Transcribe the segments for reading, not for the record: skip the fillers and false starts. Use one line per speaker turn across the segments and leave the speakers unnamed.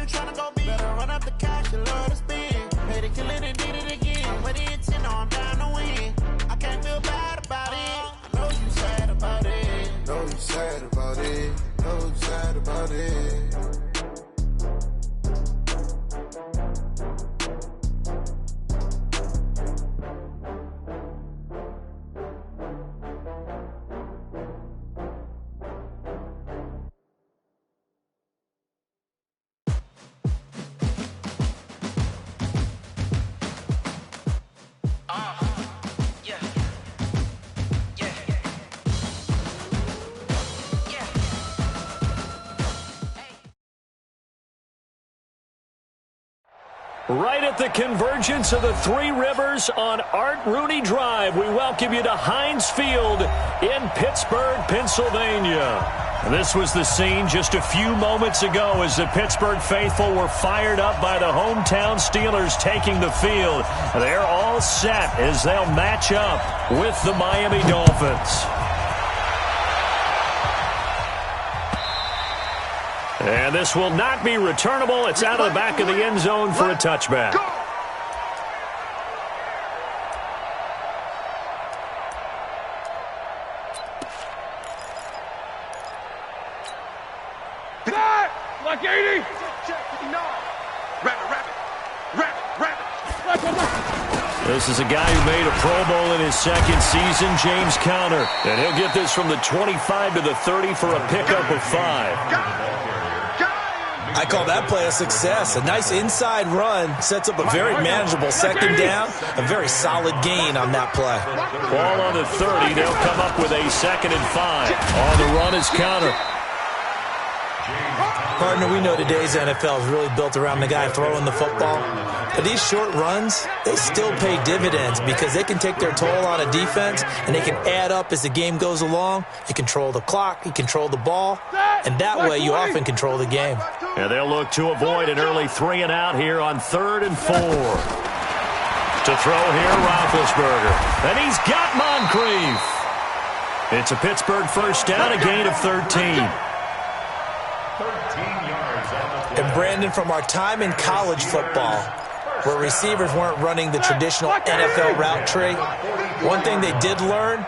tryna go big. Better run up the cash, you love to spend. Made it killing and did it again. But the intent, no, I'm down to win. I can't feel bad about it. I know you sad about it.
Know you sad about it. Know you sad about it.
Right at the convergence of the Three Rivers on Art Rooney Drive, we welcome you to Heinz Field in Pittsburgh, Pennsylvania. This was the scene just a few moments ago as the Pittsburgh faithful were fired up by the hometown Steelers taking the field. They're all set as they'll match up with the Miami Dolphins. And this will not be returnable. It's out of the back of the end zone for a touchback.
Like 80.
This is a guy who made a Pro Bowl in his second season, James Conner. And he'll get this from the 25 to the 30 for a pickup of 5.
I call that play a success. A nice inside run sets up a very manageable second down. A very solid gain on that play.
Ball on the 30. They'll come up with a 2nd and 5. On the run is Conner.
Partner, we know today's NFL is really built around the guy throwing the football. But these short runs, they still pay dividends because they can take their toll on a defense and they can add up as the game goes along. You control the clock, you control the ball, and that way you often control the game.
And they'll look to avoid an early 3 and out here on 3rd and 4. To throw here, Roethlisberger. And he's got Moncrief. It's a Pittsburgh first down, a gain of 13.
And Brandon, from our time in college football, where receivers weren't running the traditional NFL route tree, one thing they did learn,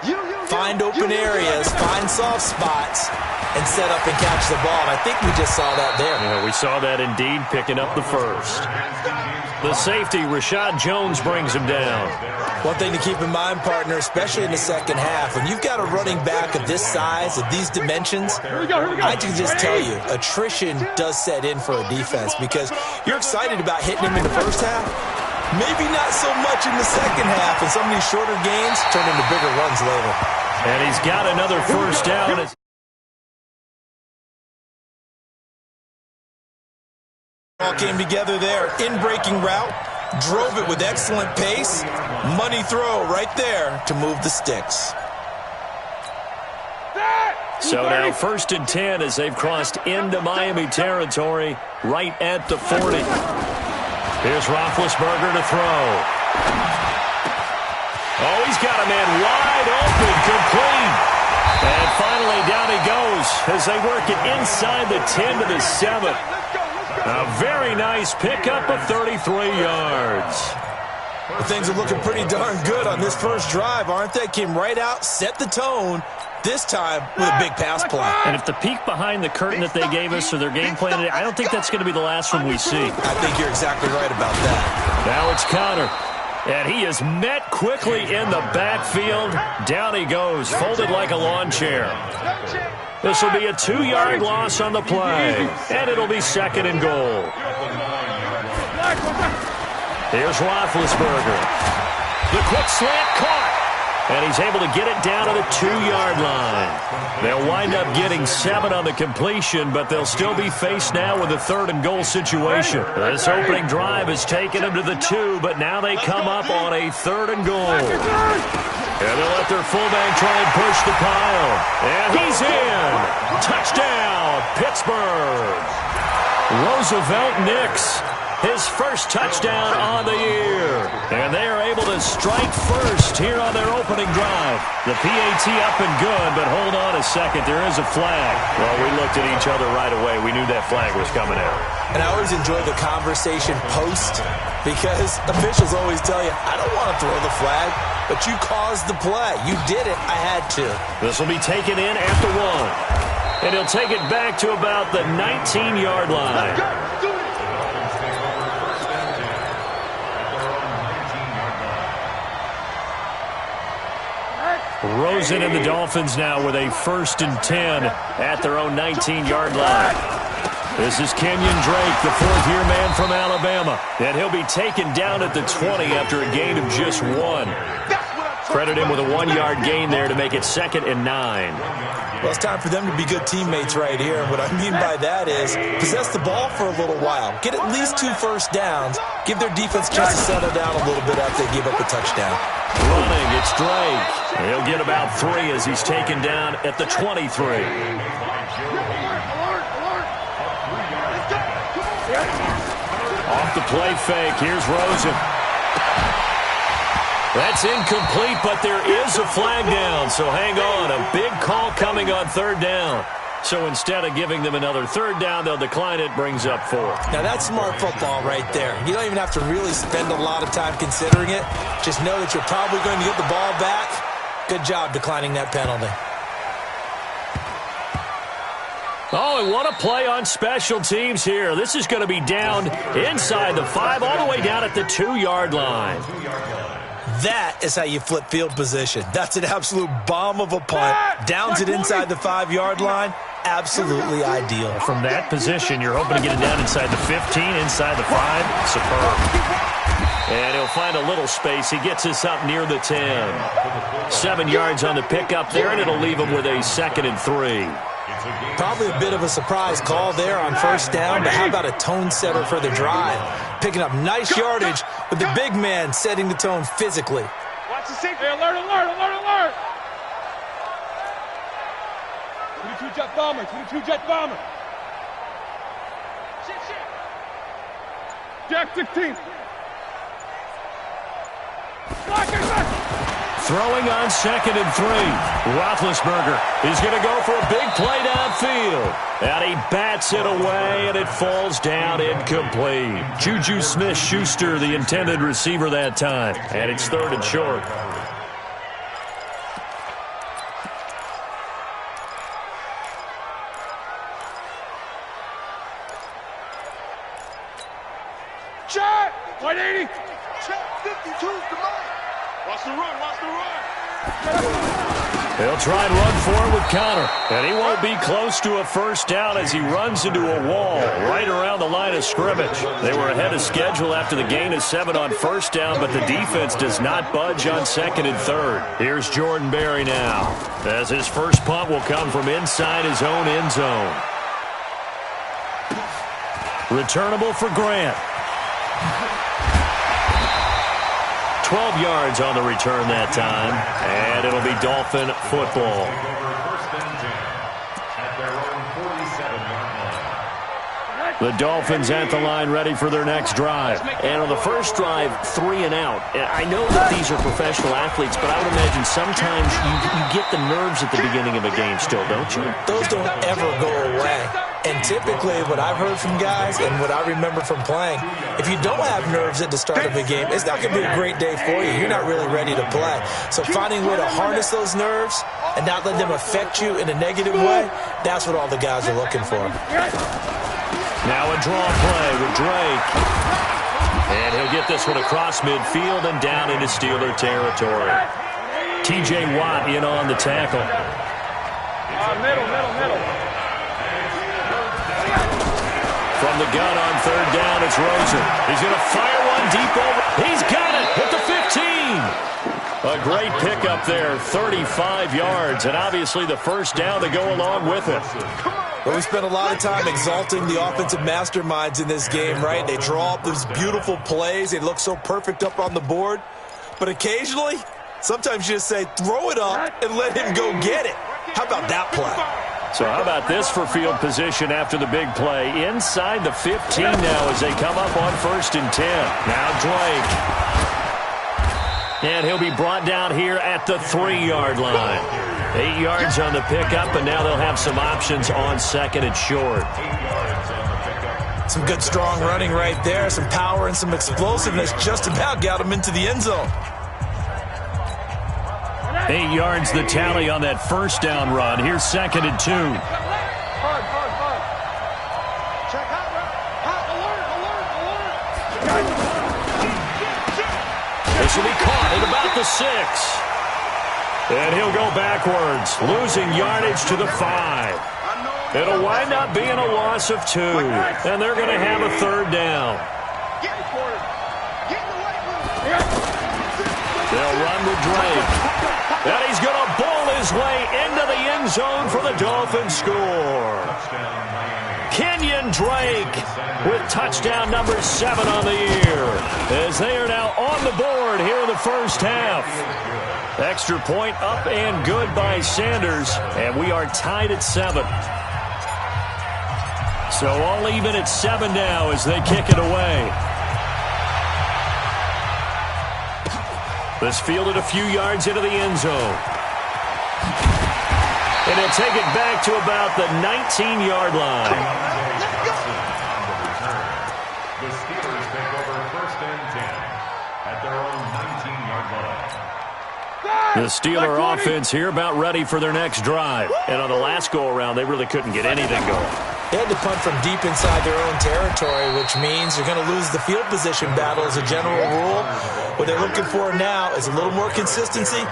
find open areas, find soft spots, and set up and catch the ball. And I think we just saw that there.
Yeah, we saw that indeed, picking up the first. The safety, Rashad Jones, brings him down.
One thing to keep in mind, partner, especially in the second half, when you've got a running back of this size, of these dimensions, I can just tell you, attrition does set in for a defense because you're excited about hitting him in the first half. Maybe not so much in the second half, and some of these shorter gains turn into bigger runs later.
And he's got another first down.
All came together there. In-breaking route. Drove it with excellent pace. Money throw right there to move the sticks.
So now 1st and 10 as they've crossed into Miami territory right at the 40. Here's Roethlisberger to throw. Oh, he's got a man wide open, complete. And finally down he goes as they work it inside the 10 to the 7. A very nice pickup of 33 yards.
Well, things are looking pretty darn good on this first drive, aren't they? Came right out, set the tone, this time with a big pass play.
And if the peek behind the curtain that they gave us or their game plan today, I don't think that's going to be the last one we see.
I think you're exactly right about that.
Now it's Conner. And he is met quickly in the backfield. Down he goes, folded like a lawn chair. This will be a 2-yard loss on the play, and it'll be 2nd and goal. Here's Roethlisberger. The quick slant caught, and he's able to get it down to the 2-yard line. They'll wind up getting 7 on the completion, but they'll still be faced now with a 3rd and goal situation. This opening drive has taken them to the 2, but now they come up on a 3rd and goal. And they'll let their fullback try and push the pile. And he's in. Touchdown, Pittsburgh. Roosevelt Nix. his first touchdown on the year. And they are able to strike first here on their opening drive. The PAT up and good, but hold on a second. There is a flag. Well, we looked at each other right away. We knew that flag was coming out.
And I always enjoy the conversation post because officials always tell you, I don't want to throw the flag, but you caused the play. You did it. I had to.
This will be taken in after one. And he'll take it back to about the 19-yard line. Rosen and the Dolphins now with a 1st and 10 at their own 19-yard line. This is Kenyon Drake, the 4th-year man from Alabama. And he'll be taken down at the 20 after a gain of just 1. Credit him with a 1-yard gain there to make it 2nd and 9.
Well, it's time for them to be good teammates right here. And what I mean by that is possess the ball for a little while. Get at least 2 first downs. Give their defense a chance to settle down a little bit after they give up a touchdown.
Running, it's Drake. He'll get about 3 as he's taken down at the 23. Off the play fake, here's Rosen. That's incomplete, but there is a flag down, so hang on. A big call coming on 3rd down. So instead of giving them another 3rd down, they'll decline it, brings up 4.
Now that's smart football right there. You don't even have to really spend a lot of time considering it. Just know that you're probably going to get the ball back. Good job declining that penalty.
Oh, and what a play on special teams here. This is going to be down inside the 5, all the way down at the 2-yard line.
That is how you flip field position. That's an absolute bomb of a punt. Downs it inside the 5-yard line. Absolutely ideal.
From that position, you're hoping to get it down inside the 15, inside the 5. Superb. And he'll find a little space. He gets us up near the 10. 7 yards on the pickup there, and it'll leave him with a 2nd and 3.
Probably a bit of a surprise call there on 1st down, but how about a tone setter for the drive? Picking up nice yardage with the big man setting the tone physically.
Watch the safety. Hey, alert, alert, alert, alert. 22 jet bomber, 22 jet bomber. Shit, shit. Jack 16.
Throwing on 2nd and 3. Roethlisberger is going to go for a big play downfield. And he bats it away, and it falls down incomplete. Juju Smith-Schuster, the intended receiver that time. And it's 3rd and short.
Check! 180! Check 52's the line. Watch the run, watch the run.
He'll try and run for it with Connor. And he won't be close to a 1st down as he runs into a wall right around the line of scrimmage. They were ahead of schedule after the gain of 7 on 1st down, but the defense does not budge on 2nd and 3rd. Here's Jordan Berry now, as his first punt will come from inside his own end zone. Returnable for Grant. 12 yards on the return that time, and it'll be Dolphin football. The Dolphins at the line ready for their next drive. And on the first drive, 3 and out. I know that these are professional athletes, but I would imagine sometimes you get the nerves at the beginning of a game still, don't you?
Those don't ever go away. And typically what I've heard from guys and what I remember from playing, if you don't have nerves at the start of a game, it's not going to be a great day for you. You're not really ready to play. So finding a way to harness those nerves and not let them affect you in a negative way, that's what all the guys are looking for.
Now a draw play with Drake. And he'll get this one across midfield and down into Steeler territory. T.J. Watt in on the tackle.
Middle.
From the gun on 3rd down, it's Rosen. He's going to fire one deep over. He's got it at the 15. A great pickup there, 35 yards, and obviously the 1st down to go along with it.
Well, we spent a lot of time exalting the offensive masterminds in this game, right? They draw up those beautiful plays. They look so perfect up on the board. But occasionally, sometimes you just say, throw it up and let him go get it. How about that play?
So how about this for field position after the big play? Inside the 15 now as they come up on 1st and 10. Now Drake. And he'll be brought down here at the 3-yard line. 8 yards on the pickup, and now they'll have some options on 2nd and short.
Some good, strong running right there. Some power and some explosiveness just about got him into the end zone.
8 yards the tally on that 1st down run. Here's 2nd and 2. This will be caught at about the 6. And he'll go backwards, losing yardage to the 5. It'll wind up being a loss of 2. And they're going to have a 3rd down. They'll run with Drake. And he's going to bowl his way into the end zone for the Dolphins score. Kenyon Drake with touchdown number 7 on the year, as they are now on the board here in the 1st half. Extra point up and good by Sanders, and we are tied at 7. So all even at 7 now as they kick it away. This fielded a few yards into the end zone. And he'll take it back to about the 19-yard line.
The Steelers take over 1st and 10 at their own 19-yard line.
The Steeler offense here about ready for their next drive. And on the last go-around, they really couldn't get anything going.
They had to punt from deep inside their own territory, which means you're going to lose the field position battle as a general rule. What they're looking for now is a little more consistency,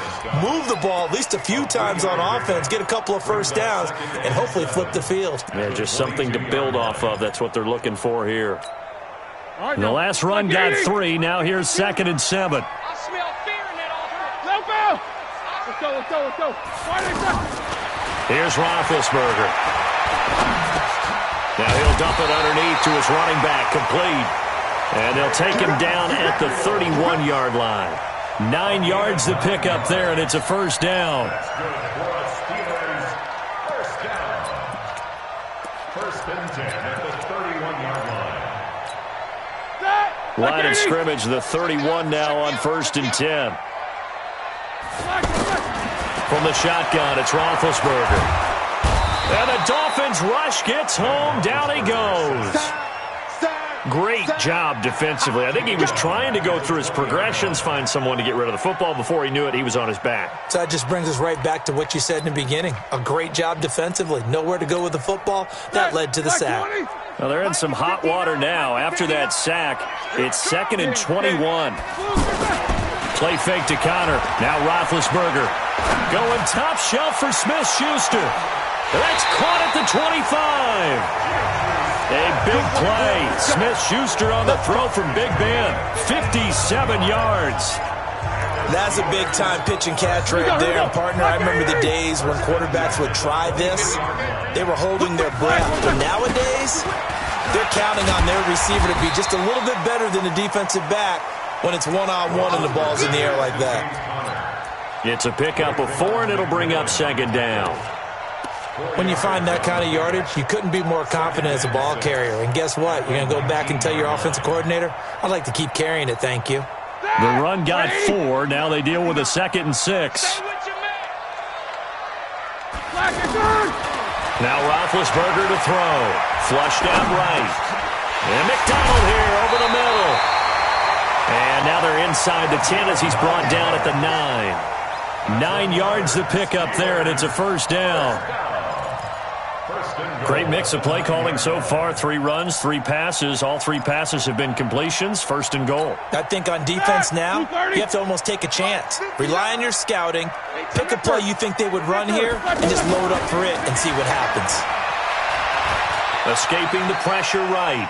move the ball at least a few times on offense, get a couple of 1st downs, and hopefully flip the field.
Yeah, just something to build off of. That's what they're looking for here. And the last run got 3. Now here's 2nd and 7.
I smell fear in that offense. Let's go.
Here's Roethlisberger. Now he'll dump it underneath to his running back, complete. And they'll take him down at the 31-yard line. 9 yards to pick up there, and it's a 1st down.
That's good for a Steelers 1st down. 1st and 10 at the 31-yard line.
Line of scrimmage, the 31 now on 1st and 10. From the shotgun, it's Roethlisberger. And the Dolphins rush gets home. Down he goes. Great job defensively. I think he was trying to go through his progressions, find someone to get rid of the football. Before he knew it, he was on his back.
So that just brings us right back to what you said in the beginning. A great job defensively. Nowhere to go with the football. That led to the sack.
Well, they're in some hot water now. After that sack, it's 2nd and 21. Play fake to Connor. Now Roethlisberger going top shelf for Smith-Schuster. That's caught at the 25. A big play. Smith-Schuster on the throw from Big Ben. 57 yards.
That's a big-time pitch and catch right there, partner. I remember the days when quarterbacks would try this. They were holding their breath. But nowadays, they're counting on their receiver to be just a little bit better than the defensive back when it's one-on-one and the ball's in the air like that.
It's a pickup of 4, and it'll bring up 2nd down.
When you find that kind of yardage, you couldn't be more confident as a ball carrier. And guess what? You're going to go back and tell your offensive coordinator, I'd like to keep carrying it, thank you.
The run got 4. Now they deal with a 2nd and 6. Now Roethlisberger to throw. Flushed out right. And McDonald here over the middle. And now they're inside the 10 as he's brought down at the 9. 9 yards to pick up there, and it's a 1st down. Great mix of play calling so far. 3 runs, 3 passes. All 3 passes have been completions. 1st and goal.
I think on defense now, you have to almost take a chance. Rely on your scouting. Pick a play you think they would run here and just load up for it and see what happens.
Escaping the pressure right.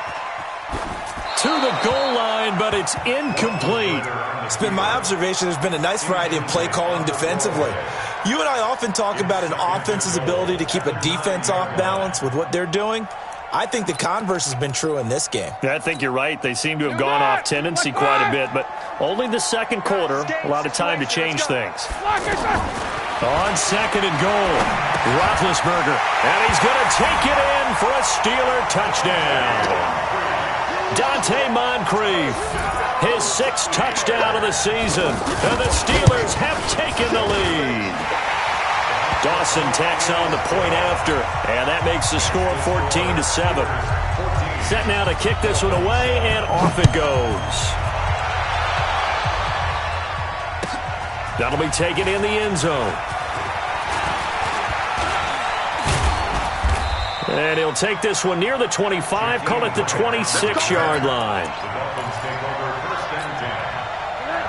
To the goal line, but it's incomplete.
It's been my observation there's been a nice variety of play calling defensively. You and I often talk about an offense's ability to keep a defense off balance with what they're doing. I think the converse has been true in this game.
Yeah, I think you're right. They seem to have gone off tendency quite a bit, but only the 2nd quarter, a lot of time to change things. On second and goal, Roethlisberger, and he's going to take it in for a Steeler touchdown. Dante Moncrief, his 6th touchdown of the season, and the Steelers have taken the lead. Dawson tacks on the point after, and that makes the score 14-7. Set now to kick this one away, and off it goes. That'll be taken in the end zone. And he'll take this one near the 25, call it the 26-yard line.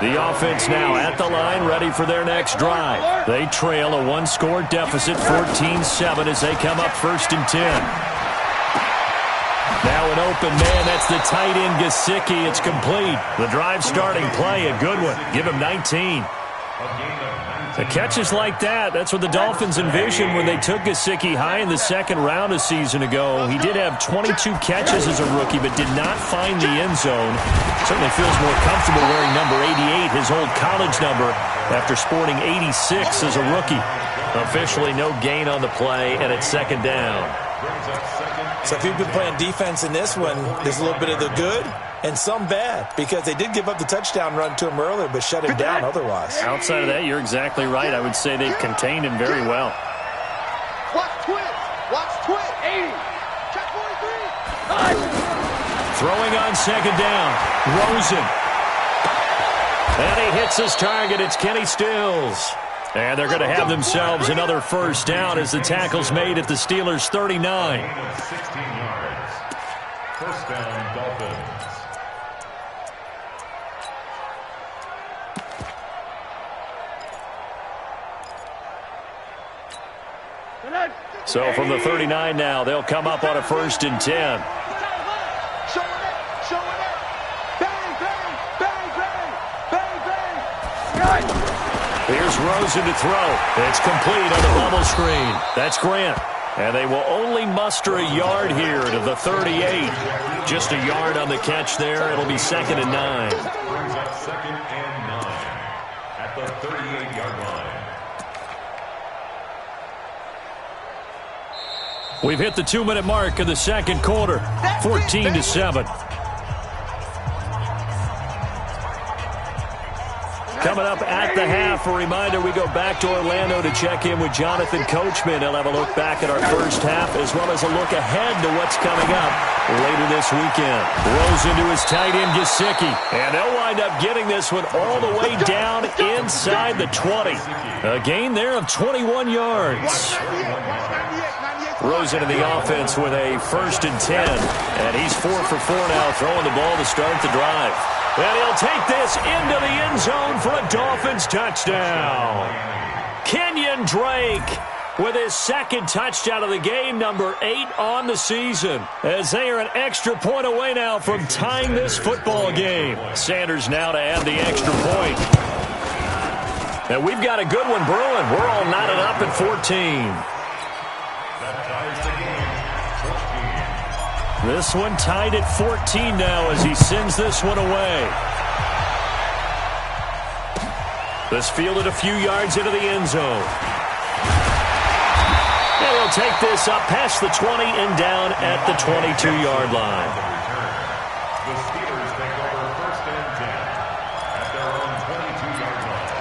The offense now at the line, ready for their next drive. They trail a 1-score deficit, 14-7, as they come up 1st and 10. Now an open man, that's the tight end Gesicki. It's complete. The drive starting play, a good one. Give him 19. The catches like that, that's what the Dolphins envisioned when they took Gesicki high in the 2nd round a season ago. He did have 22 catches as a rookie, but did not find the end zone. Certainly feels more comfortable wearing number 88, his old college number, after sporting 86 as a rookie. Officially no gain on the play, and it's 2nd down.
So if you've been playing defense in this one, there's a little bit of the good and some bad, because they did give up the touchdown run to him earlier, but shut him down otherwise.
Outside of that, you're exactly right. I would say they've contained him very well.
Watch twist. Watch twist. 80. Check 43.
Throwing on 2nd down. Rosen. And he hits his target. It's Kenny Stills. And they're going to have themselves another 1st down as the tackle's made at the Steelers' 39.
16 yards. 1st down, Dolphins.
So from the 39 now, they'll come up on a 1st and 10. Here's Rosen to throw. It's complete on the bubble screen. That's Grant. And they will only muster a yard here to the 38. Just a yard on the catch there. It'll be 2nd and 9.
Brings up 2nd and 9 at the 38-yard line.
We've hit the 2-minute mark of the 2nd quarter. 14-7. Coming up at the half, a reminder, we go back to Orlando to check in with Jonathan Coachman. He'll have a look back at our 1st half, as well as a look ahead to what's coming up later this weekend. Rosen to his tight end, Gesicki. And they'll wind up getting this one all the way down inside the 20. A gain there of 21 yards. Rosen in the offense with a 1st and 10. And he's 4 for 4 now, throwing the ball to start the drive. And he'll take this into the end zone for a Dolphins touchdown. Kenyon Drake with his 2nd touchdown of the game, number 8 on the season, as they are an extra point away now from tying this football game. Sanders now to add the extra point. And we've got a good one brewing. We're all knotted up at 14. This one tied at 14 now as he sends this one away. This fielded a few yards into the end zone. And he'll take this up past the 20 and down at the 22-yard line.
The Steelers take over 1st and 10 at their own 22-yard line.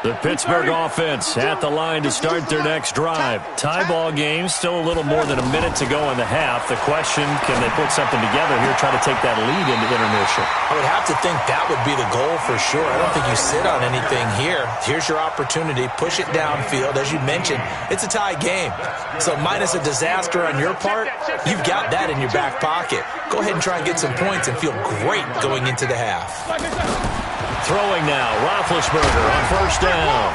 The Pittsburgh offense at the line to start their next drive. Tie ball game, still a little more than a minute to go in the half. The question, can they put something together here, try to take that lead into intermission?
I would have to think that would be the goal for sure. I don't think you sit on anything here. Here's your opportunity. Push it downfield. As you mentioned, it's a tie game. So minus a disaster on your part, you've got that in your back pocket. Go ahead and try and get some points and feel great going into the half.
Throwing now, Roethlisberger on 1st down.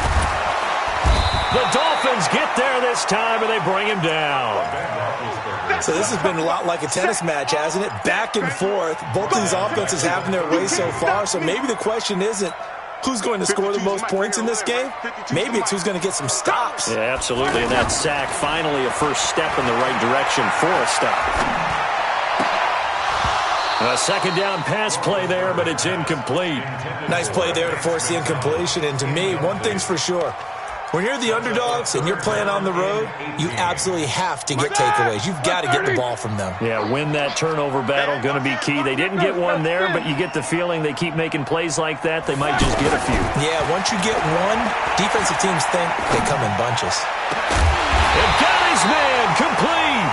The Dolphins get there this time, and they bring him down.
So this has been a lot like a tennis match, hasn't it? Back and forth. Both of these offenses having their way so far. So maybe the question isn't who's going to score the most points in this game. Maybe it's who's going to get some stops.
Yeah, absolutely. And that sack, finally a first step in the right direction for a stop. A second down pass play there, but it's incomplete.
Nice play there to force the incompletion. And to me, one thing's for sure. When you're the underdogs and you're playing on the road, you absolutely have to get takeaways. You've got to get the ball from them.
Yeah, win that turnover battle, going to be key. They didn't get one there, but you get the feeling they keep making plays like that, they might just get a few.
Yeah, once you get one, defensive teams think they come in bunches.
It got his man complete.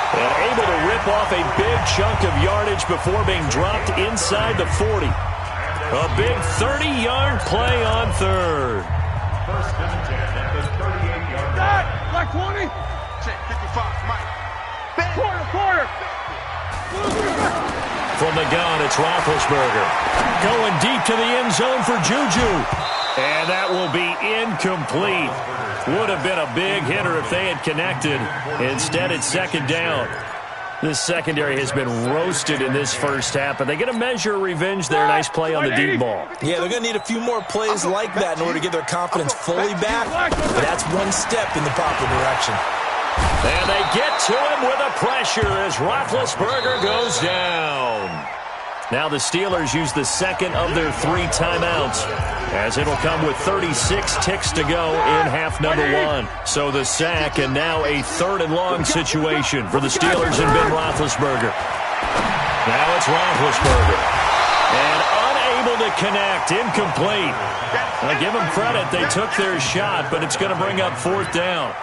And able to rip off a big chunk of yardage before being dropped inside the 40. A big 30-yard play on third.
First and 10 at the 38-yard line.
Like 20.
Check 55, Mike.
Quarter.
From the gun, it's Roethlisberger. Going deep to the end zone for Juju. And that will be incomplete. Would have been a big hitter if they had connected. Instead, it's second down. This secondary has been roasted in this first half, but they get a measure of revenge there. Nice play on the deep ball.
Yeah, they're going to need a few more plays like that in order to get their confidence fully back. But that's one step in the proper direction.
And they get to him with a pressure as Roethlisberger goes down. Now the Steelers use the second of their 3 timeouts, as it'll come with 36 ticks to go in half number 1. So the sack, and now a 3rd and long situation for the Steelers and Ben Roethlisberger. Now it's Roethlisberger. And unable to connect, incomplete. I give them credit, they took their shot, but it's going to bring up 4th down.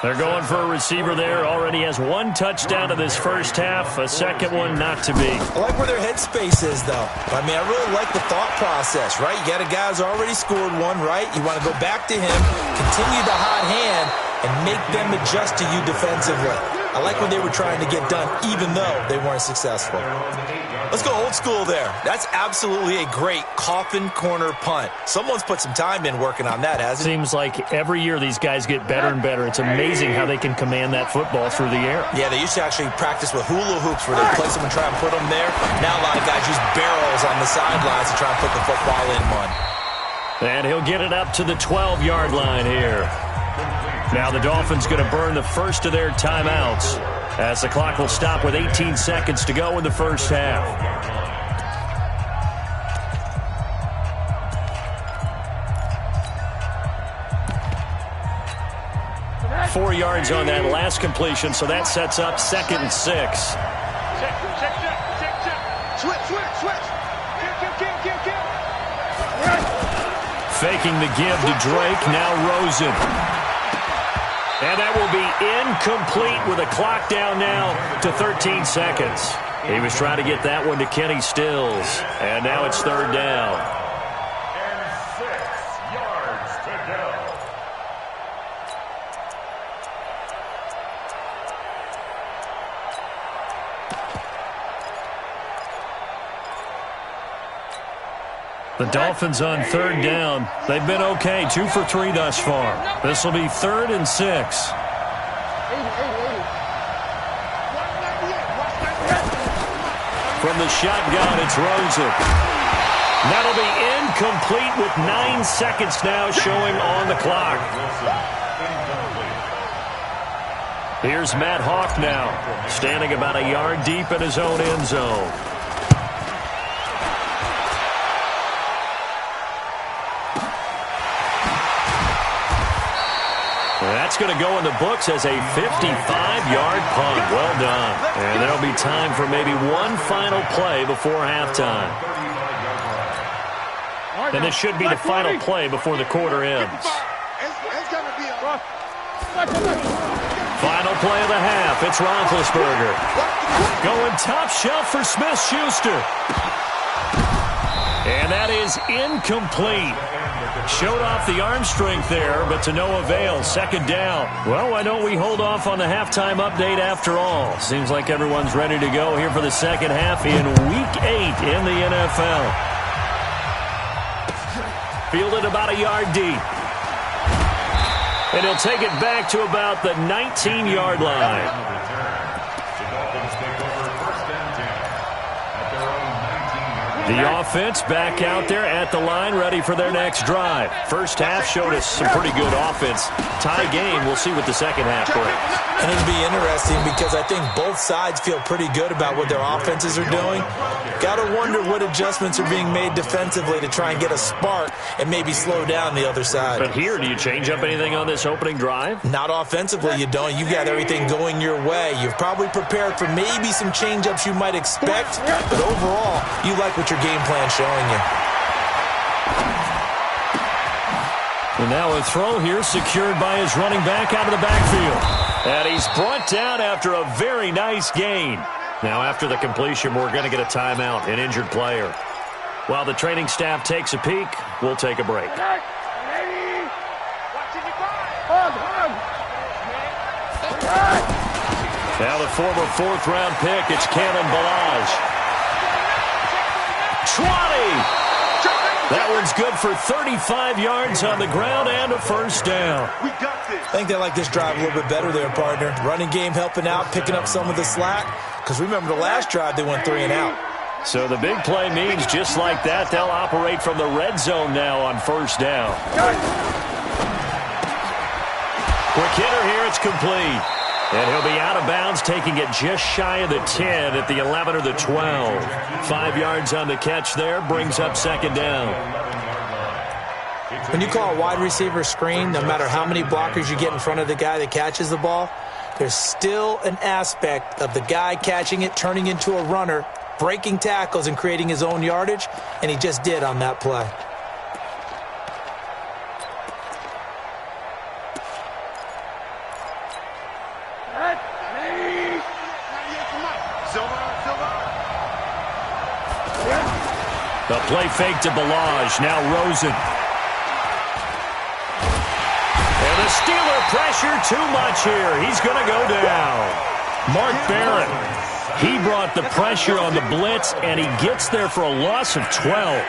They're going for a receiver there. Already has 1 touchdown to this first half. A second one not to be.
I like where their headspace is, though. I mean, I really like the thought process, right? You got a guy who's already scored 1, right? You want to go back to him, continue the hot hand, and make them adjust to you defensively. I like what they were trying to get done, even though they weren't successful. Let's go old school there. That's absolutely a great coffin corner punt. Someone's put some time in working on that, hasn't it?
Seems like every year these guys get better and better. It's amazing how they can command that football through the air.
Yeah, they used to actually practice with hula hoops where they place them and try and put them there. Now a lot of guys use barrels on the sidelines to try and put the football in one.
And he'll get it up to the 12-yard line here. Now the Dolphins going to burn the first of their timeouts, as the clock will stop with 18 seconds to go in the first half. 4 yards on that last completion, so that sets up 2nd and 6.
Check. Switch.
Faking the give to Drake, now Rosen. And that will be incomplete with a clock down now to 13 seconds. He was trying to get that one to Kenny Stills. And now it's 3rd down.
And 6 yards to go.
The Dolphins on 3rd down. They've been okay, 2 for 3 thus far. This will be 3rd and 6. From the shotgun, it's Rosen. That'll be incomplete with 9 seconds now showing on the clock. Here's Matt Hawk now, standing about a yard deep in his own end zone. That's going to go in the books as a 55-yard punt. Well done. And there'll be time for maybe one final play before halftime. And this should be the final play before the quarter ends. Final play of the half. It's Roethlisberger. Going top shelf for Smith-Schuster. And that is incomplete. Showed off the arm strength there, but to no avail. 2nd down. Well, why don't we hold off on the halftime update after all? Seems like everyone's ready to go here for the second half in Week 8 in the NFL. Fielded about a yard deep. And he'll take it back to about the 19-yard line.
The Dolphins take over 1st and 10 at their own 19-yard line.
The offense back out there at the line, ready for their next drive. First half showed us some pretty good offense. Tie game, we'll see what the second half brings.
And it'll be interesting because I think both sides feel pretty good about what their offenses are doing. Got to wonder what adjustments are being made defensively to try and get a spark and maybe slow down the other side.
But here, do you change up anything on this opening drive?
Not offensively, you don't. You got everything going your way. You've probably prepared for maybe some change-ups you might expect, but overall, you like what your game plan's showing you.
And now a throw here secured by his running back out of the backfield. And he's brought down after a very nice gain. Now after the completion, we're going to get a timeout, an injured player. While the training staff takes a peek, we'll take a break. Now the former fourth-round pick, it's Cannon Balaj. 20! That one's good for 35 yards on the ground and a first down.
I think they like this drive a little bit better there, partner. Running game helping out, picking up some of the slack. Because remember the last drive, they went 3 and out.
So the big play means just like that, they'll operate from the red zone now on first down. Quick hitter here, it's complete. And he'll be out of bounds, taking it just shy of the 10 at the 11 or the 12. 5 yards on the catch there, brings up second down.
When you call a wide receiver screen, no matter how many blockers you get in front of the guy that catches the ball, there's still an aspect of the guy catching it, turning into a runner, breaking tackles and creating his own yardage, and he just did on that play.
The play fake to Balaj, now Rosen. And the Steeler pressure too much here. He's going to go down. Mark Barrett, he brought the pressure on the blitz, and he gets there for a loss of 12.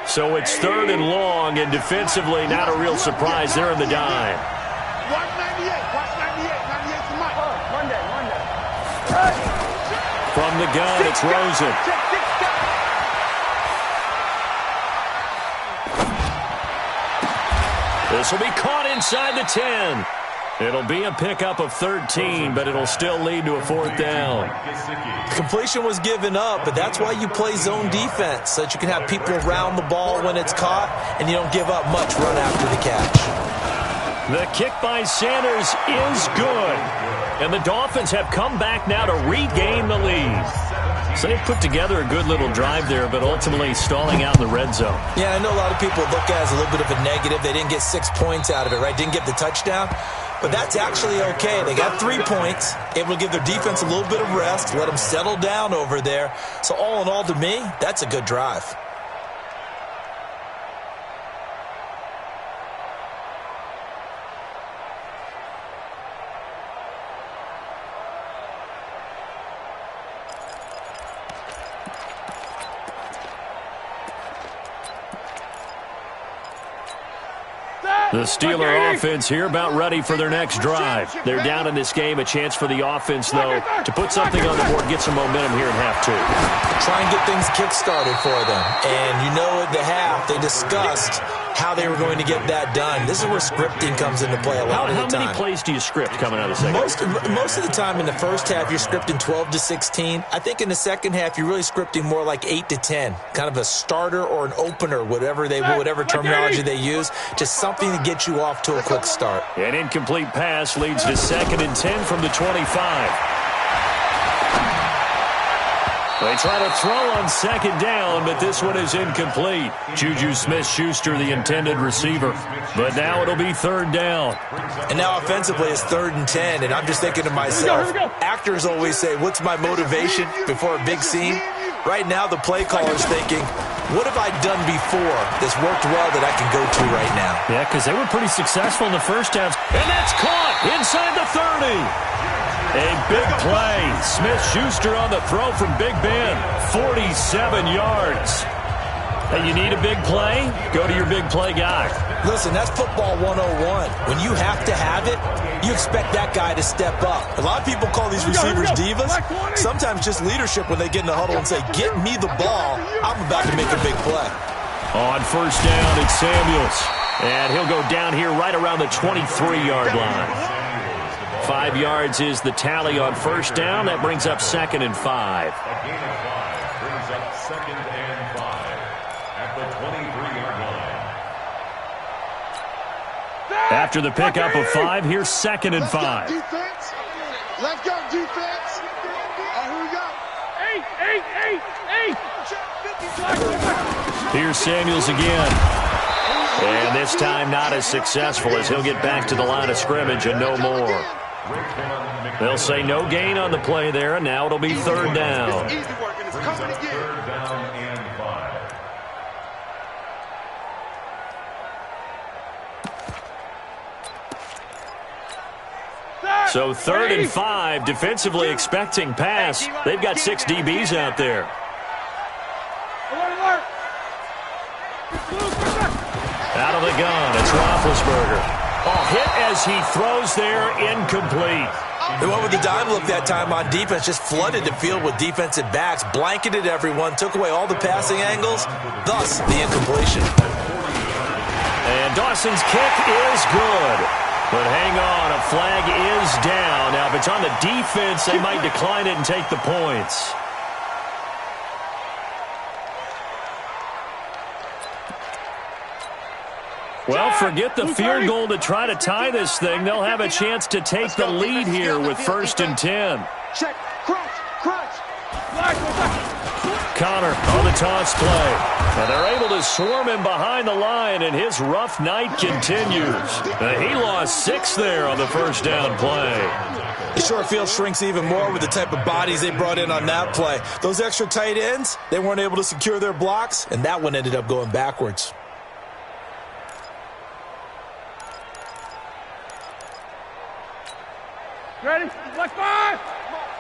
So it's 3rd and long, and defensively not a real surprise. They're in the dime.
Watch 98. Watch 98. 98 to Mike. Monday.
From the gun, it's Rosen. This will be caught inside the 10. It'll be a pickup of 13, but it'll still lead to a 4th down.
Completion was given up, but that's why you play zone defense, so that you can have people around the ball when it's caught, and you don't give up much run after the catch.
The kick by Sanders is good. And the Dolphins have come back now to regain the lead. So they've put together a good little drive there, but ultimately stalling out in the red zone.
Yeah, I know a lot of people look at it as a little bit of a negative. They didn't get 6 points out of it, right? Didn't get the touchdown. But that's actually okay. They got 3 points, able to give their defense a little bit of rest, let them settle down over there. So all in all, to me, that's a good drive.
The Steeler offense here about ready for their next drive. They're down in this game. A chance for the offense, though, to put something on the board, get some momentum here in half 2.
Try and get things kick-started for them. And you know at the half, they discussed how they were going to get that done. This is where scripting comes into play a lot of the time.
How many plays do you script coming out of the second half?
Most of the time in the first half, you're scripting 12 to 16. I think in the second half, you're really scripting more like 8 to 10. Kind of a starter or an opener, whatever terminology they use. Just something to get you off to a quick start.
An incomplete pass leads to 2nd and 10 from the 25. They try to throw on 2nd down, but this one is incomplete. Juju Smith-Schuster, the intended receiver. But now it'll be 3rd down.
And now offensively it's 3rd and 10, and I'm just thinking to myself, actors always say, what's my motivation before a big scene? Right now the play caller's thinking, what have I done before that's worked well that I can go to right now?
Yeah, because they were pretty successful in the first half. And that's caught inside the 30. A big play. Smith-Schuster on the throw from Big Ben. 47 yards. Hey, you need a big play? Go to your big play guy.
Listen, that's football 101. When you have to have it, you expect that guy to step up. A lot of people call these receivers divas. Sometimes just leadership when they get in the huddle and say, get me the ball. I'm about to make a big play.
On first down, it's Samuels. And he'll go down here right around the 23-yard line. 5 yards is the tally on first down. That brings up 2nd and 5.
A gain of 5 brings up 2nd and 5 at the 23-yard line.
After the pickup of 5, here's 2nd and 5.
Let's go, defense. Here we go. 8.
Here's Samuels again. And this time not as successful as he'll get back to the line of scrimmage and no more. They'll say no gain on the play there, and now it'll be 3rd down.
Easy work, and it's coming again.
3rd down and 5.
So 3rd and 5, defensively expecting pass. They've got 6 DBs out there. Out of the gun, it's Roethlisberger. Oh, hit as he throws there, incomplete.
They went with the dime look that time on defense, just flooded the field with defensive backs, blanketed everyone, took away all the passing angles, thus the incompletion.
And Dawson's kick is good. But hang on, a flag is down. Now, if it's on the defense, they might decline it and take the points. Well, forget the field goal to try to tie this thing. They'll have a chance to take the lead here with 1st and 10.
Check, crunch.
Connor on the toss play. And they're able to swarm him behind the line, and his rough night continues. He lost 6 there on the first down play.
The short field shrinks even more with the type of bodies they brought in on that play. Those extra tight ends, they weren't able to secure their blocks, and that one ended up going backwards.
Ready? Left 5.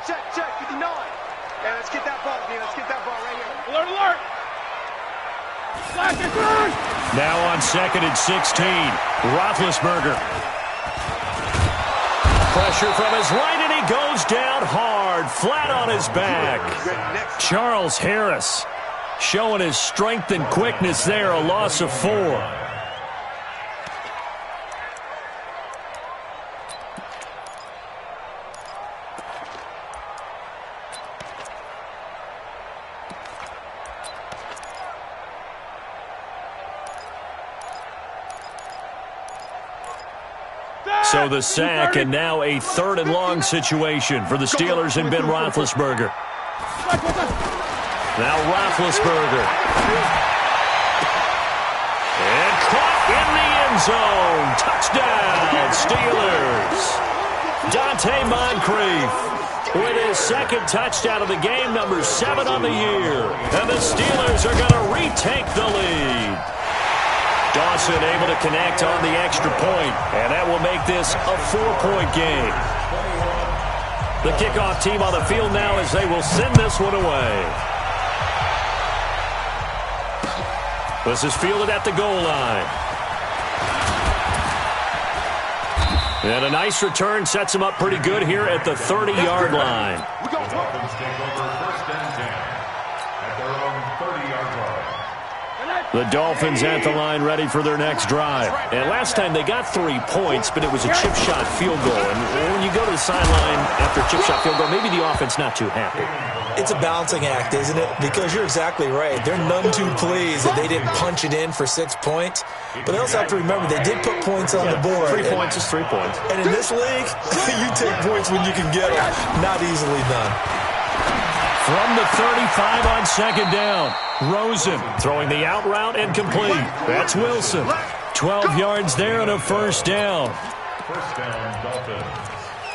Check, 59. Yeah, let's get that ball, dude. Let's get that ball right here. Alert.
Now on 2nd and 16, Roethlisberger. Pressure from his right, and he goes down hard, flat on his back. Charles Harris showing his strength and quickness there, a loss of 4. So the sack, and now a 3rd and long situation for the Steelers and Ben Roethlisberger. Now Roethlisberger. And caught in the end zone. Touchdown, Steelers. Dante Moncrief with his 2nd touchdown of the game, number 7 on the year. And the Steelers are going to retake the lead. Dawson able to connect on the extra point, and that will make this a 4-point game. The kickoff team on the field now as they will send this one away. This is fielded at the goal line. And a nice return sets him up pretty good here at the 30-yard line.
The Dolphins take over 1st and 10 at their own 30-yard line.
The Dolphins at the line ready for their next drive. And last time they got 3 points, but it was a chip shot field goal. And when you go to the sideline after a chip shot field goal, maybe the offense not too happy.
It's a balancing act, isn't it? Because you're exactly right. They're none too pleased that they didn't punch it in for 6 points. But they also have to remember they did put points on the board.
3 points is 3 points.
And in this league, you take points when you can get them. Not easily done.
From the 35 on 2nd down. Rosen throwing the out route and complete. That's Wilson. 12 yards there and a 1st down.
1st down, Dolphins.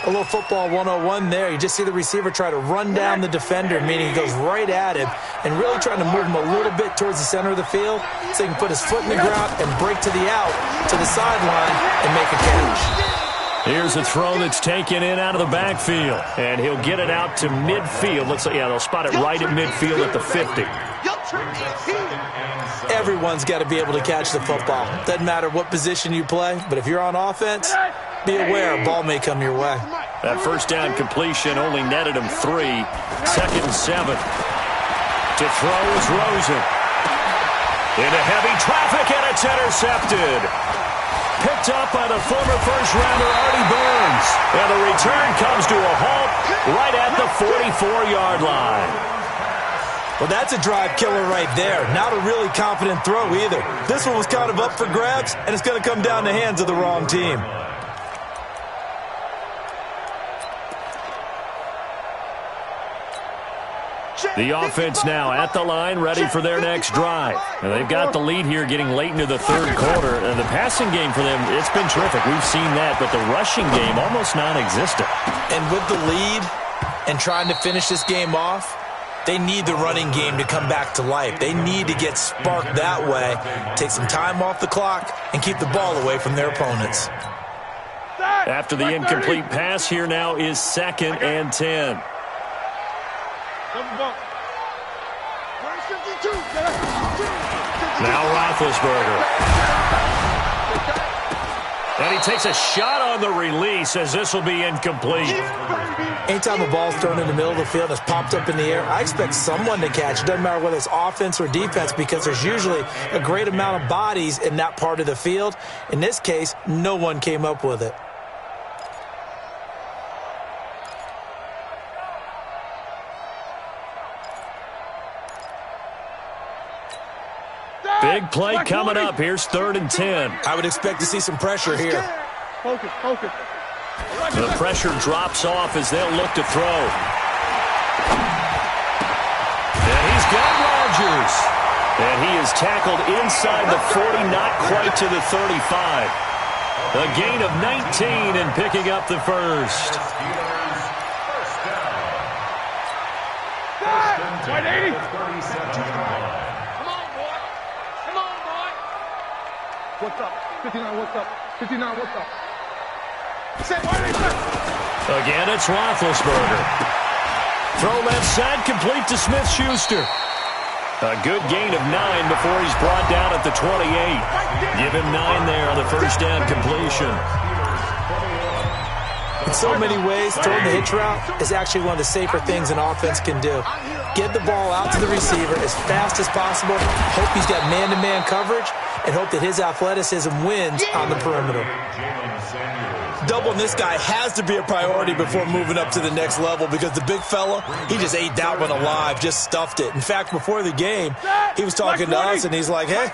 A little football 101 there. You just see the receiver try to run down the defender, meaning he goes right at him and really trying to move him a little bit towards the center of the field so he can put his foot in the ground and break to the out, to the sideline, and make a catch.
Here's a throw that's taken in out of the backfield, and he'll get it out to midfield. Looks like, yeah, they'll spot it right at midfield at the 50.
Everyone's got to be able to catch the football. Doesn't matter what position you play, but if you're on offense, be aware a ball may come your way.
That first down completion only netted him 3. 2nd and 7. To throw is Rosen. Into heavy traffic, and it's intercepted. Picked up by the former first-rounder Artie Burns. And the return comes to a halt right at the 44-yard line.
Well, that's a drive killer right there. Not a really confident throw either. This one was kind of up for grabs, and it's going to come down the hands of the wrong team.
The offense now at the line, ready for their next drive. And they've got the lead here getting late into the 3rd quarter. And the passing game for them, it's been terrific. We've seen that, but the rushing game almost non-existent.
And with the lead and trying to finish this game off, they need the running game to come back to life. They need to get sparked that way, take some time off the clock, and keep the ball away from their opponents.
After the incomplete pass, here now is 2nd and 10. Now Roethlisberger. And he takes a shot on the release as this will be incomplete.
Anytime a ball's thrown in the middle of the field and it's popped up in the air, I expect someone to catch. It doesn't matter whether it's offense or defense because there's usually a great amount of bodies in that part of the field. In this case, no one came up with it.
Big play coming up. Here's 3rd and 10.
I would expect to see some pressure here.
Focus.
The pressure drops off as they'll look to throw. And he's got Rodgers. And he is tackled inside the 40, not quite to the 35. A gain of 19 and picking up the first.
White 80. What's up? 59, what's up? 59, what's up?
Again, it's Roethlisberger. Throw left side, complete to Smith-Schuster. A good gain of 9 before he's brought down at the 28. Give him 9 there on the first down completion.
In so many ways, throwing the hitch route is actually one of the safer things an offense can do. Get the ball out to the receiver as fast as possible, hope he's got man-to-man coverage, and hope that his athleticism wins on the perimeter. Doubling this guy has to be a priority before moving up to the next level because the big fella, he just ate that one alive, just stuffed it. In fact, before the game, he was talking to us, and he's like, hey,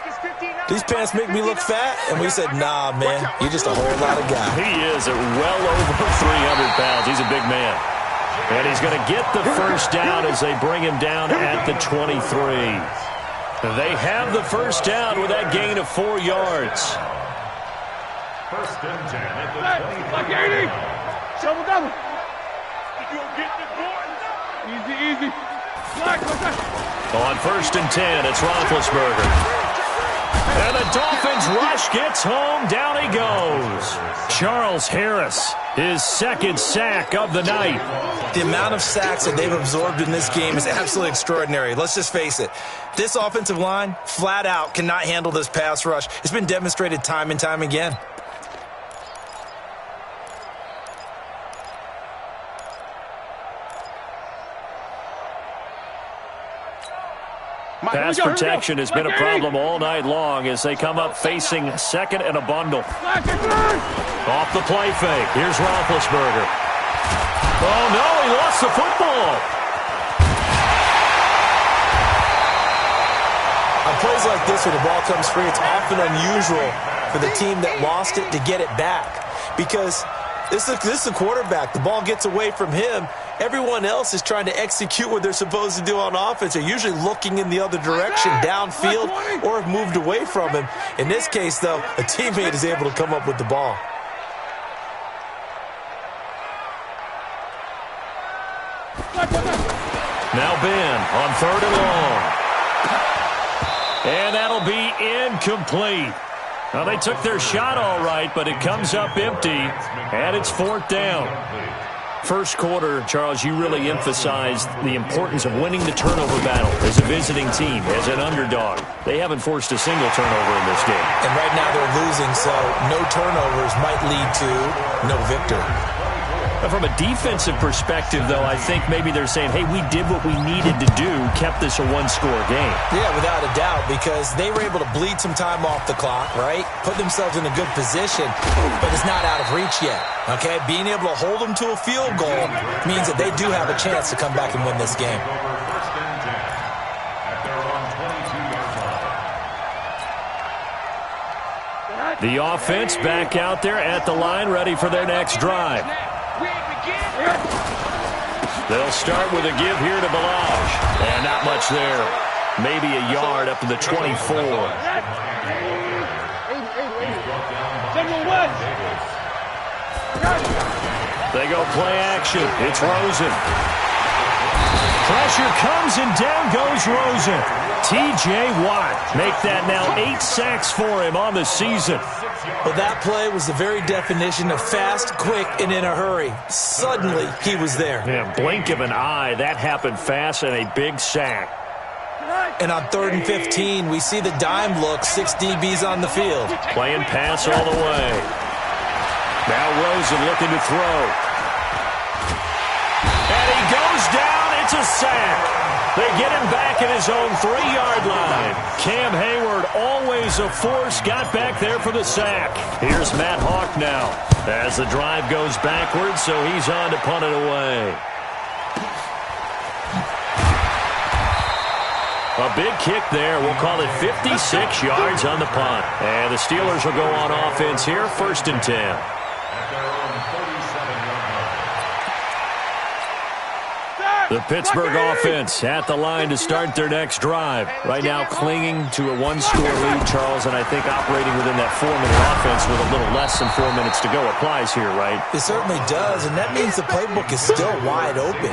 these pants make me look fat? And we said, nah, man, you're just a whole lot of guy.
He is at well over 300 pounds. He's a big man. And he's going to get the first down as they bring him down at the 23. They have the first down with that gain of 4 yards.
1st and 10 at the 20.
Like 80. Double. You gonna get this boy? Easy. Black.
On 1st and 10, it's Roethlisberger. And the Dolphins rush gets home. Down he goes. Charles Harris, his 2nd sack of the night.
The amount of sacks that they've absorbed in this game is absolutely extraordinary. Let's just face it. This offensive line, flat out, cannot handle this pass rush. It's been demonstrated time and time again.
Pass protection has been a problem all night long as they come up facing 2nd and a bundle. Off the play fake. Here's Roethlisberger. Oh, no, he lost the football.
On plays like this, when the ball comes free, it's often unusual for the team that lost it to get it back because this is the quarterback. The ball gets away from him. Everyone else is trying to execute what they're supposed to do on offense. They're usually looking in the other direction, downfield, or have moved away from him. In this case, though, a teammate is able to come up with the ball.
Now Ben on 3rd and long. And that'll be incomplete. Well, they took their shot all right, but it comes up empty, and it's 4th down. First quarter, Charles, you really emphasized the importance of winning the turnover battle as a visiting team, as an underdog. They haven't forced a single turnover in this game.
And right now they're losing, so no turnovers might lead to no victory.
But from a defensive perspective, though, I think maybe they're saying, hey, we did what we needed to do, kept this a one-score game.
Yeah, without a doubt, because they were able to bleed some time off the clock, right? Put themselves in a good position, but it's not out of reach yet, okay? Being able to hold them to a field goal means that they do have a chance to come back and win this game.
The offense back out there at the line, ready for their next drive. They'll start with a give here to Balaj. And not much there. Maybe a yard up to the 24. They go play action. It's Rosen. Pressure comes and down goes Rosen. T.J. Watt make that now 8 sacks for him on the season.
Well, that play was the very definition of fast, quick, and in a hurry. Suddenly, he was there.
Yeah, blink of an eye. That happened fast and a big sack.
And on 3rd and 15, we see the dime look, 6 DBs on the field.
Playing pass all the way. Now Rosen looking to throw. And he goes down. It's a sack. They get him back at his own 3-yard line. Cam Hayward, always a force, got back there for the sack. Here's Matt Hawk now as the drive goes backwards, so he's on to punt it away. A big kick there. We'll call it 56 yards on the punt. And the Steelers will go on offense here, 1st and 10. The Pittsburgh offense at the line to start their next drive. Right now clinging to a 1-score lead, Charles, and I think operating within that 4-minute offense with a little less than 4 minutes to go applies here, right?
It certainly does, and that means the playbook is still wide open.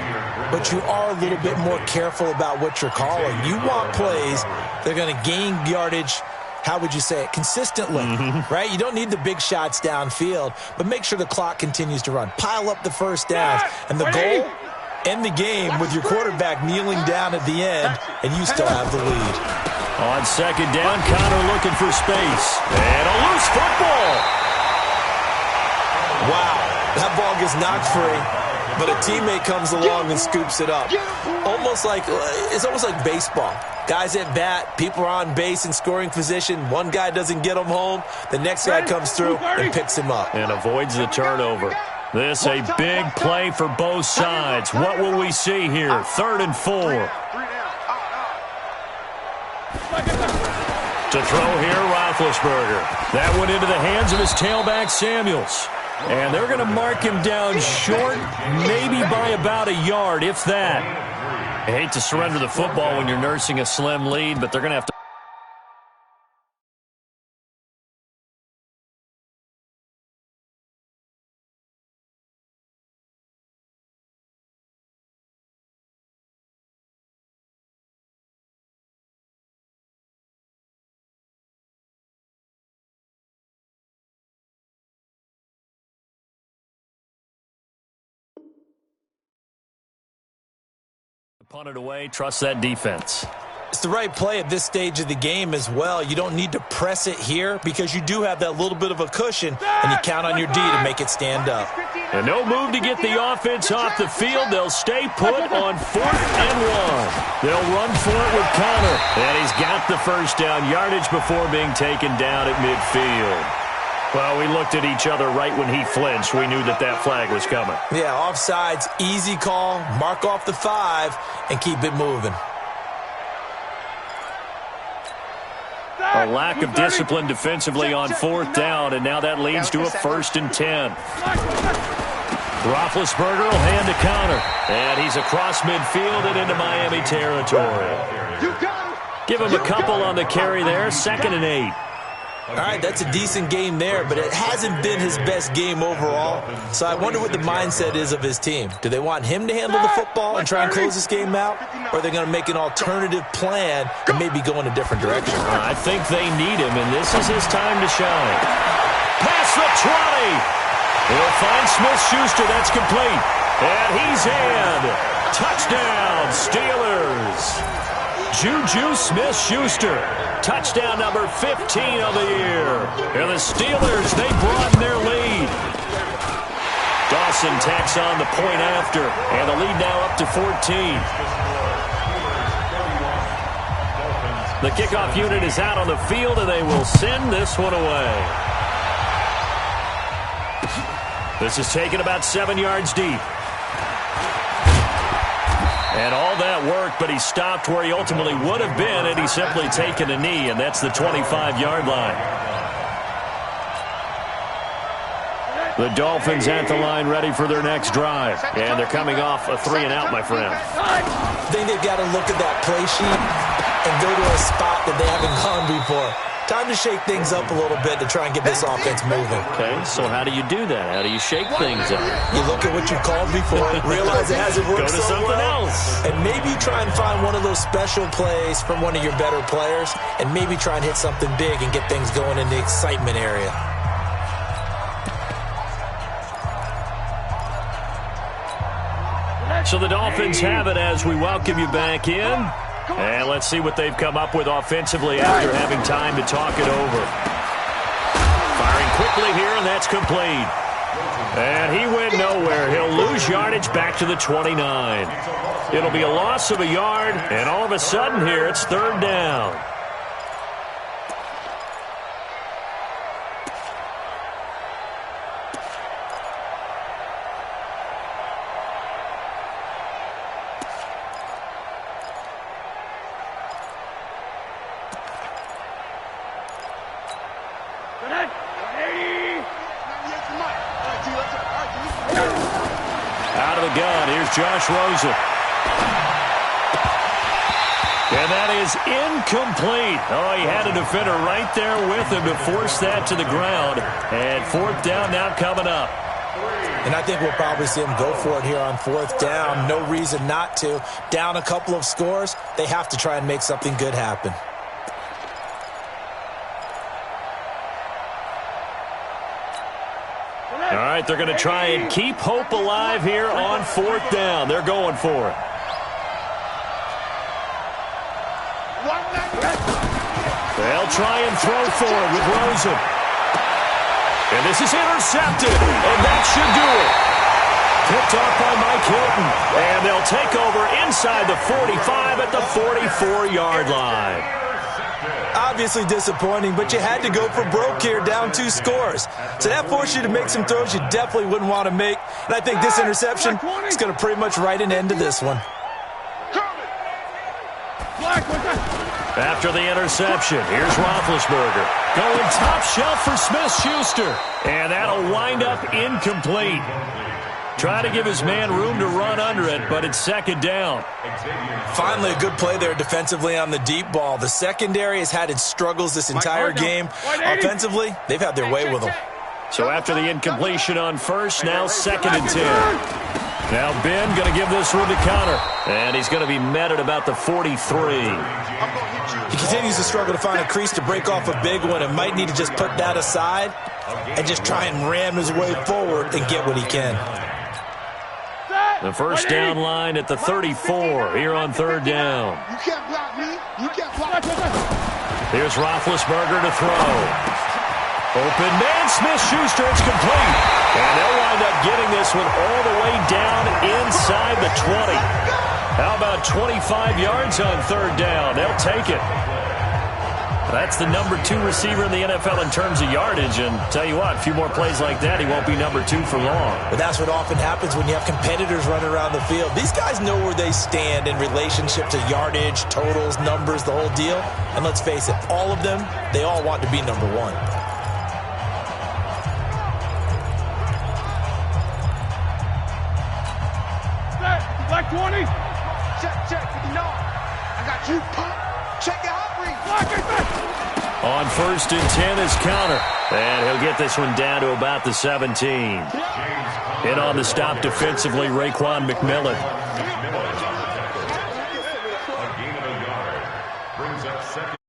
But you are a little bit more careful about what you're calling. You want plays that are going to gain yardage, how would you say it, consistently, right? You don't need the big shots downfield, but make sure the clock continues to run. Pile up the first downs, and the goal, end the game with your quarterback kneeling down at the end, and you still have the lead.
On 2nd down, Connor looking for space. And a loose football.
Wow, that ball gets knocked free, but a teammate comes along and scoops it up. It's almost like baseball. Guys at bat, people are on base in scoring position. One guy doesn't get him home. The next guy comes through and picks him up.
And avoids the turnover. This a big play for both sides. What will we see here? 3rd and 4. To throw here, Roethlisberger. That went into the hands of his tailback, Samuels. And they're going to mark him down short, maybe by about a yard, if that. I hate to surrender the football when you're nursing a slim lead, but they're going to have to. Punt it away, trust that defense.
It's the right play at this stage of the game as well. You don't need to press it here because you do have that little bit of a cushion, and you count on your D to make it stand up.
And no move to get the offense off the field. They'll stay put on 4th and 1. They'll run for it with Connor. And he's got the first down yardage before being taken down at midfield. Well, we looked at each other right when he flinched. We knew that that flag was coming.
Yeah, offsides, easy call, mark off the 5, and keep it moving.
A lack of discipline defensively on 4th down, and now that leads to a 1st and 10. Roethlisberger will hand to Connor, and he's across midfield and into Miami territory. Give him a couple on the carry there, 2nd and 8.
All right, that's a decent game there, but it hasn't been his best game overall. So I wonder what the mindset is of his team. Do they want him to handle the football and try and close this game out? Or are they going to make an alternative plan and maybe go in a different direction?
I think they need him, and this is his time to shine. Past the 20. He'll find Smith-Schuster. That's complete. And he's in. Touchdown, Steelers. Juju Smith-Schuster. Touchdown number 15 of the year. And the Steelers, they broaden their lead. Dawson tacks on the point after. And the lead now up to 14. The kickoff unit is out on the field, and they will send this one away. This is taken about 7 yards deep. And all that work, but he stopped where he ultimately would have been, and he's simply taken a knee, and that's the 25-yard line. The Dolphins at the line ready for their next drive. And they're coming off a 3-and-out, my friend.
I think they've got to look at that play sheet and go to a spot that they haven't gone before. Time to shake things up a little bit to try and get this offense moving.
Okay, so how do you do that? How do you shake things up?
You look at what you called before, realize it hasn't worked
Go to
so
something
well,
else.
and maybe try and find one of those special plays from one of your better players, and maybe try and hit something big and get things going in the excitement area.
So the Dolphins have it as we welcome you back in. And let's see what they've come up with offensively after having time to talk it over. Firing quickly here, and that's complete. And he went nowhere. He'll lose yardage back to the 29. It'll be a loss of a yard, and all of a sudden here it's 3rd down. Out of the gun, here's Josh Rosen. And that is incomplete. Oh, he had a defender right there with him to force that to the ground. And 4th down now coming up.
And I think we'll probably see him go for it here on 4th down. No reason not to. Down a couple of scores, they have to try and make something good happen.
All right, they're going to try and keep hope alive here on 4th down. They're going for it. They'll try and throw for it with Rosen. And this is intercepted, and that should do it. Picked off by Mike Hilton, and they'll take over inside the 45 at the 44-yard line.
Obviously disappointing, but you had to go for broke here, down 2 scores. So that forced you to make some throws you definitely wouldn't want to make. And I think this interception is going to pretty much write an end to this one.
After the interception, here's Roethlisberger. Going top shelf for Smith-Schuster. And that'll wind up incomplete. Trying to give his man room to run under it, but it's 2nd down.
Finally, a good play there defensively on the deep ball. The secondary has had its struggles this entire game. Offensively, they've had their way with them.
So after the incompletion on 1st, now 2nd and 10. Now Ben going to give this one to Connor. And he's going to be met at about the 43.
He continues to struggle to find a crease to break off a big one and might need to just put that aside and just try and ram his way forward and get what he can.
The 1st down line at the 34 here on 3rd down.
You can't block me. You can't block me.
Here's Roethlisberger to throw. Open man, Smith-Schuster, it's complete. And they'll wind up getting this one all the way down inside the 20. How about 25 yards on 3rd down? They'll take it. That's the number 2 receiver in the NFL in terms of yardage. And tell you what, a few more plays like that, he won't be number 2 for long.
But that's what often happens when you have competitors running around the field. These guys know where they stand in relationship to yardage, totals, numbers, the whole deal. And let's face it, all of them, they all want to be number 1.
Black 20. Check. No. I got you, pump. Check it out.
On 1st and 10 is Connor. And he'll get this one down to about the 17. In on the stop defensively, Raekwon McMillan.
A gain of a yard brings up 2nd.